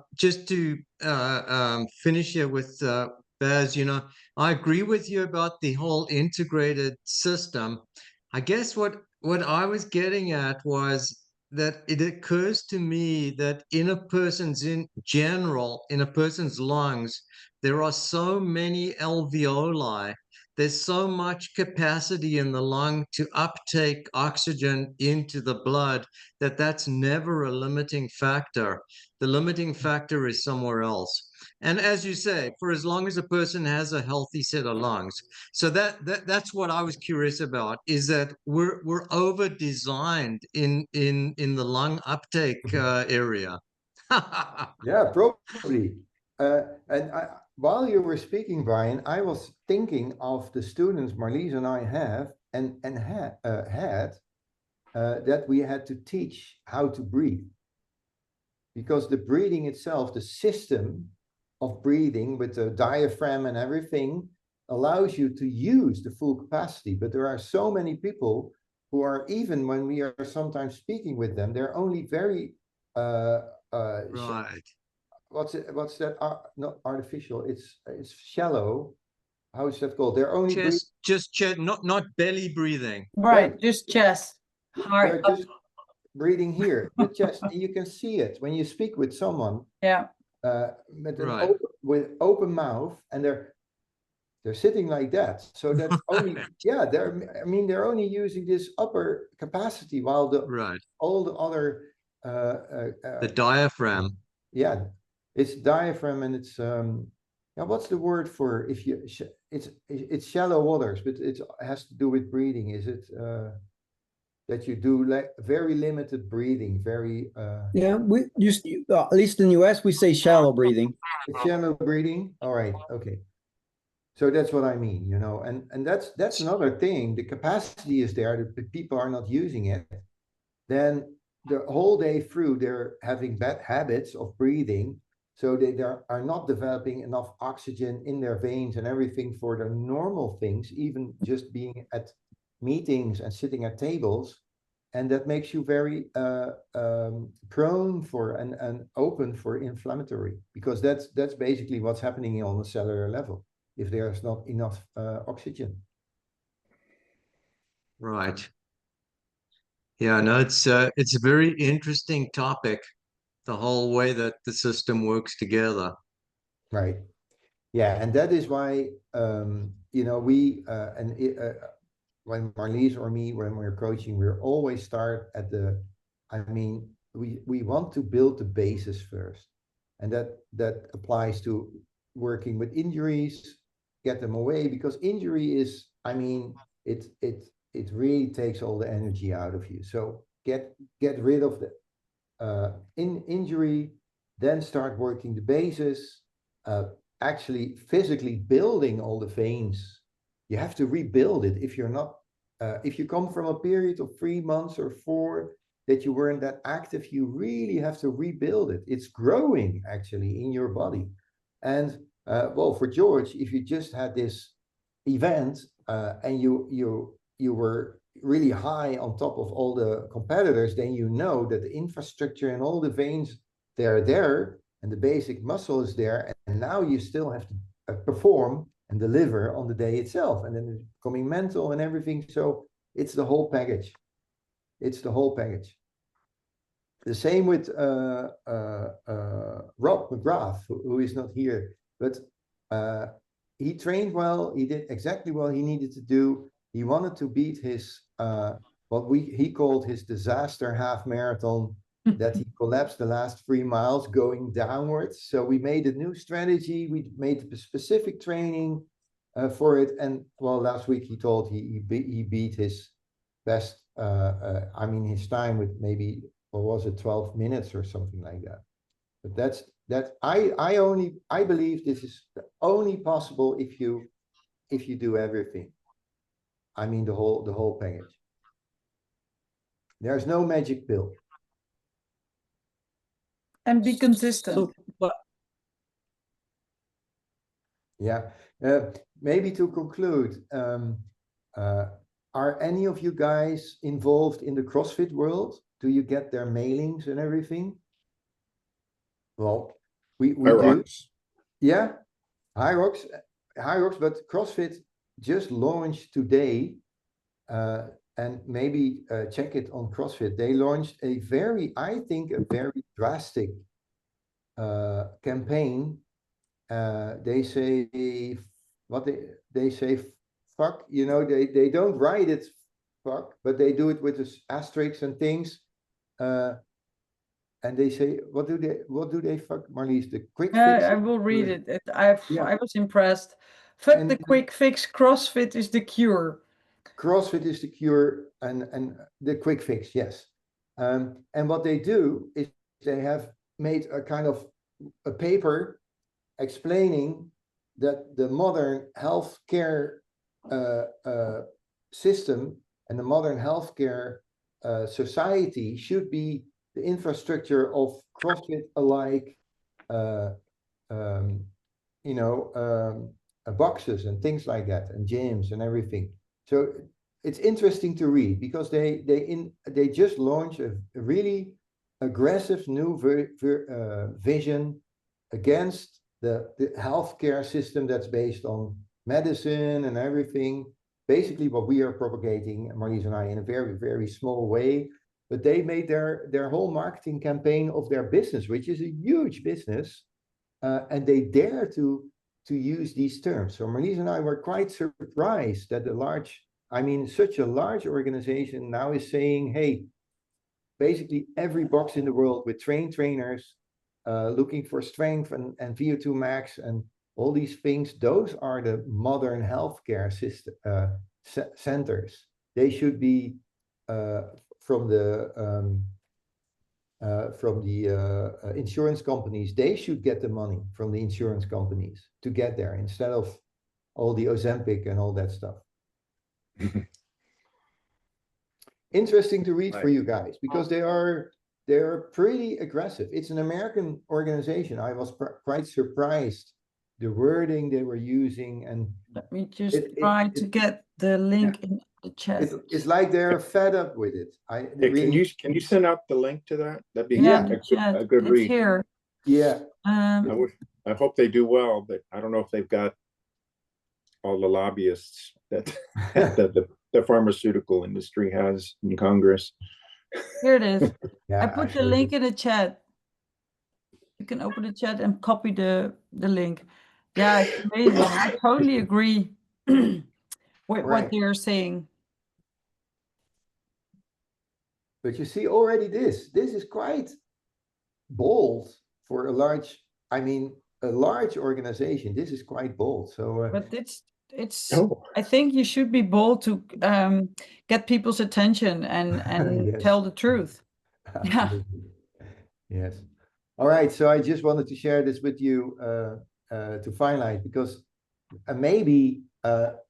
finish here with Baz, I agree with you about the whole integrated system. I guess what I was getting at was that it occurs to me that in a person's lungs, there are so many alveoli. There's so much capacity in the lung to uptake oxygen into the blood that's never a limiting factor. The limiting factor is somewhere else. And as you say, for as long as a person has a healthy set of lungs. So that's what I was curious about, is that we're over designed in the lung uptake area. Yeah, probably. While you were speaking, Brian, I was thinking of the students Marlies and I have had that we had to teach how to breathe. Because the breathing itself, the system of breathing with the diaphragm and everything, allows you to use the full capacity. But there are so many people who are, even when we are sometimes speaking with them, they're only very right. What's that? Not artificial. It's shallow. How is that called? They're only just chest, not belly breathing. Right, just chest. They're just breathing here, the chest. You can see it when you speak with someone. Yeah. With open mouth, and they're sitting like that. So that's only they're only using this upper capacity, while all the other the diaphragm. Yeah, it's diaphragm, and it's what's the word for if you it's shallow waters, but it has to do with breathing. Is it that you do very limited breathing, very yeah, we just at least in the US we say shallow breathing. It's shallow breathing. All right, okay. So that's what I mean, and that's another thing. The capacity is there, but people are not using it. Then the whole day through, they're having bad habits of breathing, so they are not developing enough oxygen in their veins and everything for the normal things, even just being at meetings and sitting at tables. And that makes you very prone for and open for inflammatory, because that's basically what's happening on the cellular level. if there's not enough oxygen. Right. Yeah, no, it's a very interesting topic, the whole way that the system works together. Right. Yeah, and that is why you know, we when Marlies or me, when we're coaching, we're always start at the, I mean, we want to build the basis first, and that applies to working with injuries, get them away, because injury is, I mean, it really takes all the energy out of you. So get rid of the injury, then start working the basis, actually physically building all the veins. You have to rebuild it. If you're not, if you come from a period of 3 months or 4 that you weren't that active, you really have to rebuild it. It's growing actually in your body. And well, for George, if you just had this event and you were really high on top of all the competitors, then you know that the infrastructure and all the veins, they're there, and the basic muscle is there, and now you still have to perform and deliver on the day itself, and then it's becoming mental and everything. So it's the whole package. It's the whole package. The same with Rob McGrath, who is not here, but he trained well. He did exactly what he needed to do. He wanted to beat his what he called his disaster half marathon, that he collapsed the last 3 miles going downwards. So we made a new strategy. We made specific training for it. And well, last week he told he beat his best. I mean, his time with maybe, what was it, 12 minutes or something like that. But that I believe this is only possible if you do everything. I mean, the whole package. There's no magic pill. And be consistent. So, but Yeah. Maybe to conclude, are any of you guys involved in the CrossFit world? Do you get their mailings and everything? Well, we do. Yeah, Hyrox, but CrossFit just launched today, and maybe check it on CrossFit. They launched I think a very drastic campaign. They say what they say, fuck, you know, they don't write it fuck, but they do it with this asterisks and things. And they say, what do they fuck, Marlies? The quick fix? I will read it. Yeah. I was impressed. Fuck And the quick fix. CrossFit is the cure. CrossFit is the cure, and the quick fix, yes. And what they do is they have made a kind of a paper explaining that the modern healthcare system and the modern healthcare society should be the infrastructure of CrossFit alike, you know, boxes and things like that, and gyms and everything. So it's interesting to read, because they just launched a really aggressive new vision against the healthcare system that's based on medicine and everything. Basically what we are propagating, Marlies and I, in a very, very small way. But they made their whole marketing campaign of their business, which is a huge business, and they dare to use these terms. So Marlies and I were quite surprised that such a large organization now is saying, hey, basically every box in the world with trainers looking for strength and VO2MAX and all these things, those are the modern healthcare system centers. They should be from the insurance companies. They should get the money from the insurance companies to get there, instead of all the Ozempic and all that stuff. Interesting to read for you guys, because they're pretty aggressive. It's an American organization. I was quite surprised the wording they were using, and Let me just try to get the link in the chat. It's like they're fed up with it. Hey, can you send out the link to that? That'd be a good read. Here. Yeah. I hope they do well, but I don't know if they've got all the lobbyists that the pharmaceutical industry has in Congress. Here it is. Yeah, I put the actually, link in the chat. You can open the chat and copy the link. Yeah, it's amazing. I totally agree with what Right. they're saying. But you see already this is quite bold for a large, I mean, a large organization. This is quite bold. So, But it's Oh, I think you should be bold to get people's attention and yes, tell the truth. Yeah. absolutely. Yes. All right. So I just wanted to share this with you to finalize because maybe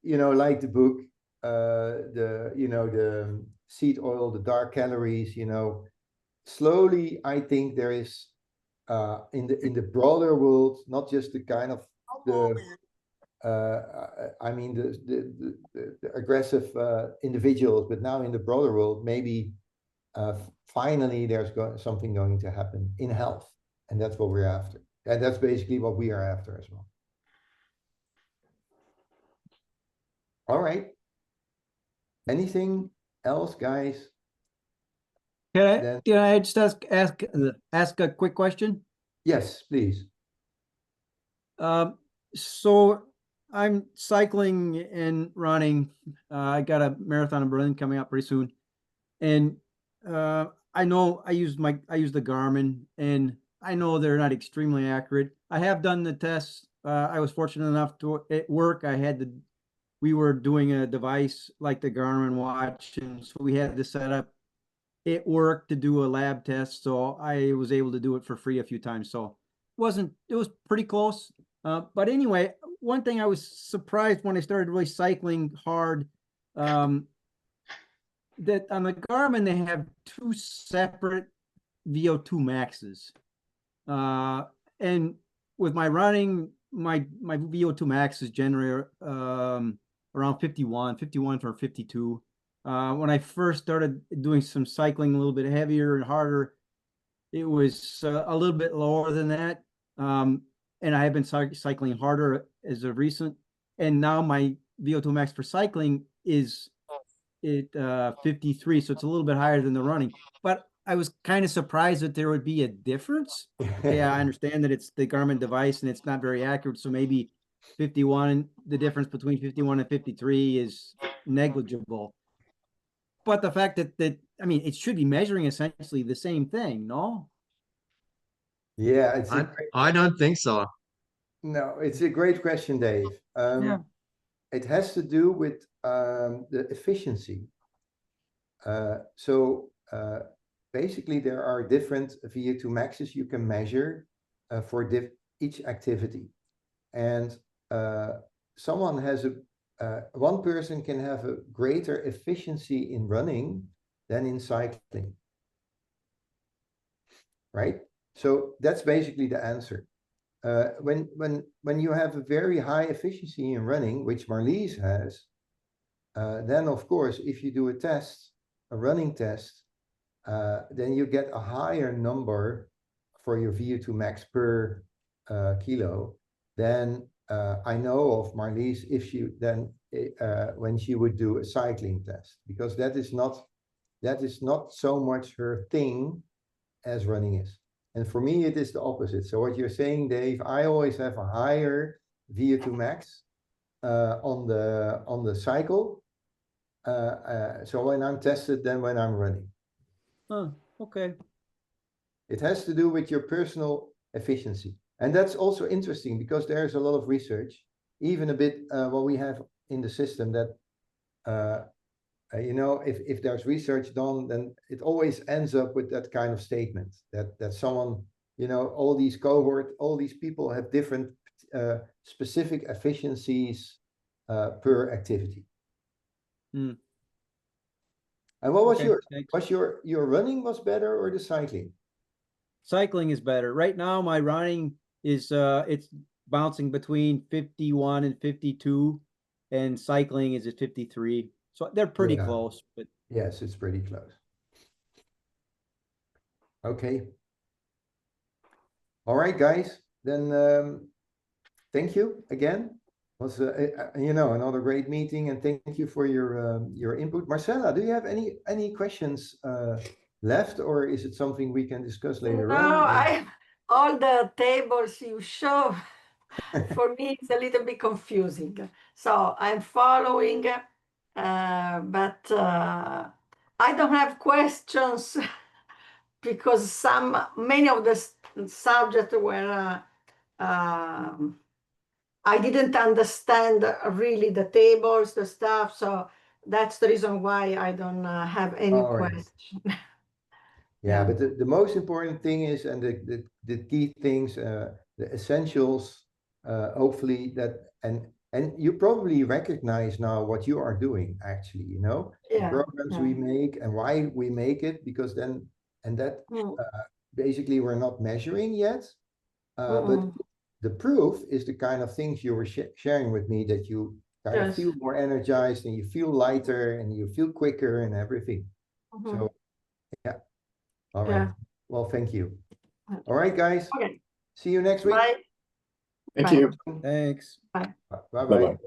you know, like the book, the you know the seed oil, the dark calories. You know, slowly I think there is in the broader world, not just the kind of the I mean the aggressive individuals, but now in the broader world, maybe finally there's something going to happen in health, and that's what we're after, and that's basically what we are after as well. All right. Anything else, guys? Then Can I just ask a quick question? yes, please. So I'm cycling and running. I got a marathon in Berlin coming up pretty soon, and I know I use the Garmin, and I know they're not extremely accurate. I have done the tests. I was fortunate enough to at work. We were doing a device like the Garmin watch, and so we had to set up at work to do a lab test. So I was able to do it for free a few times. So it was pretty close. But anyway, one thing I was surprised when I started really cycling hard, that on the Garmin, they have two separate VO2 maxes. And with my running, my VO2 max is generally around 51 for 52. When I first started doing some cycling a little bit heavier and harder, it was a little bit lower than that. And I have been cycling harder as of recent. And now my VO2 max for cycling is 53, so it's a little bit higher than the running. But I was kind of surprised that there would be a difference. Yeah, I understand that it's the Garmin device and it's not very accurate, so maybe 51, the difference between 51 and 53 is negligible. But the fact that I mean, it should be measuring essentially the same thing, no? Yeah, it's I don't think so. no, it's a great question, Dave. Yeah. It has to do with the efficiency. So basically, there are different VO2 maxes you can measure for each activity, and one person can have a greater efficiency in running than in cycling, right? So that's basically the answer. When you have a very high efficiency in running, which Marlies has, then of course, if you do a running test, then you get a higher number for your VO2 max per kilo. Then I know of Marlies if she then when she would do a cycling test, because that is not so much her thing as running is. And for me, it is the opposite. So what you're saying, Dave, I always have a higher VO2 max on the cycle. So when I'm tested than when I'm running. Oh, okay. It has to do with your personal efficiency. And that's also interesting because there's a lot of research, even a bit what we have in the system that, you know, if there's research done, then it always ends up with that kind of statement that someone, you know, all these people have different specific efficiencies per activity. Mm. And what was Okay, yours? thanks. Was your running was better or the cycling? Cycling is better. Right now, my running is it's bouncing between 51 and 52, and cycling is at 53. So they're pretty Yeah. close, but Yes, it's pretty close. Okay. All right, guys. Then thank you again was another great meeting, and thank you for your input. Marcella, do you have any questions left, or is it something we can discuss later No, on? all the tables you show for me it's a little bit confusing. So I'm following, but I don't have questions because many of the subjects were I didn't understand really the tables, the stuff. So that's the reason why I don't have any All right. question. Yeah, Yeah. but the most important thing is, and the key things, the essentials, hopefully and you probably recognize now what you are doing actually, the Yeah, programs we make and why we make it, because then, and that Mm, basically we're not measuring yet, but mm, the proof is the kind of things you were sharing with me, that you kind of yes. feel more energized and you feel lighter and you feel quicker and everything. Mhm. So, yeah. All right. Yeah. Well, thank you. All right, guys. Okay. See you next week. Bye. Thank Bye. you. Thanks. Bye-bye. Bye-bye.